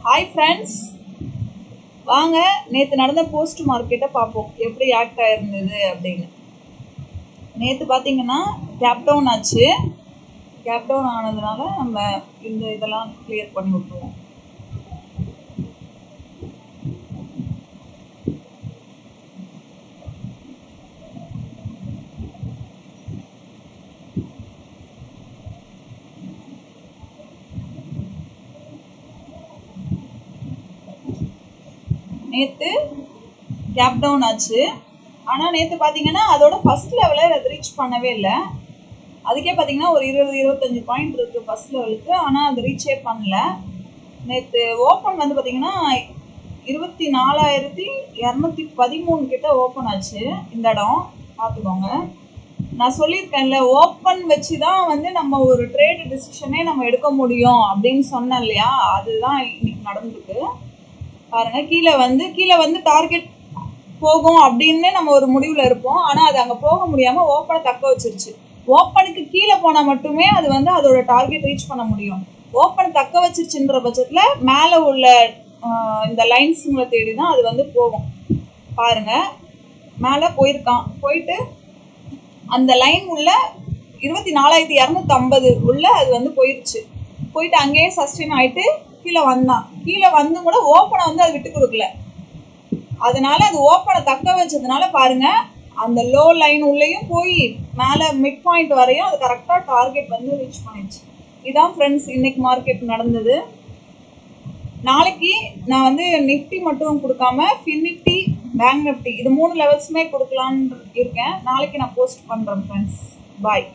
Hi friends, வாங்க நேற்று நடந்த போஸ்ட் மார்க்கெட்டை பார்ப்போம் எப்படி ஆக்ட் ஆகிருந்தது அப்படின்னு. நேற்று பார்த்தீங்கன்னா கேப் டவுன் ஆச்சு. கேப் டவுன் ஆனதுனால நம்ம இதெல்லாம் கிளியர் பண்ணி விட்டுருவோம். நேற்று கேப் டவுன் ஆச்சு. ஆனால் நேற்று பார்த்தீங்கன்னா அதோட ஃபர்ஸ்ட் லெவலை அது ரீச் பண்ணவே இல்லை. அதுக்கே பார்த்தீங்கன்னா ஒரு 20-25 பாயிண்ட் இருக்குது ஃபர்ஸ்ட் லெவலுக்கு. ஆனால் அது ரீச்சே பண்ணல. நேற்று ஓப்பன் வந்து பார்த்தீங்கன்னா 24,213 கிட்ட ஓப்பன் ஆச்சு. இந்த இடம் பார்த்துக்கோங்க. நான் சொல்லியிருக்கேன்ல, ஓப்பன் வச்சு தான் வந்து நம்ம ஒரு ட்ரேட் டிசிஷனே நம்ம எடுக்க முடியும் அப்படின்னு சொன்னேன் இல்லையா? அதுதான் இன்னைக்கு நடந்திருக்கு. பாருங்க, கீழே வந்து டார்கெட் போகும் அப்படின்னு நம்ம ஒரு முடிவில் இருப்போம். ஆனால் அது அங்கே போக முடியாமல் ஓப்பனை தக்க வச்சிருச்சு. ஓப்பனுக்கு கீழே போனால் மட்டுமே அது வந்து அதோட டார்கெட் ரீச் பண்ண முடியும். ஓப்பனை தக்க வச்சிருச்சுன்ற பட்சத்தில் மேலே உள்ள இந்த லைன்ஸுங்களை தேடி தான் அது வந்து போகும். பாருங்க, மேலே போயிட்டு அந்த லைன் உள்ள 24,250 உள்ள அது வந்து போயிட்டு அங்கேயே சஸ்டெயின் ஆகிட்டு கீழே வந்து கூட ஓப்பனை வந்து அது விட்டு கொடுக்கல. அதனால அது ஓப்பனை தக்க வச்சதுனால பாருங்க, அந்த லோ லைன் உள்ளேயும் போய் மேலே மிட் பாயிண்ட் வரையும் அது கரெக்டாக டார்கெட் வந்து ரீச் பண்ணிடுச்சு. இதான் ஃப்ரெண்ட்ஸ் இன்னைக்கு மார்க்கெட் நடந்தது. நாளைக்கு நான் வந்து நிஃப்டி மட்டும் கொடுக்காம ஃபின் நிஃப்டி, பேங்க் நிஃப்டி இது 3 லெவல்ஸுமே கொடுக்கலான்னு இருக்கேன். நாளைக்கு நான் போஸ்ட் பண்ணுறேன் ஃப்ரெண்ட்ஸ். பாய்.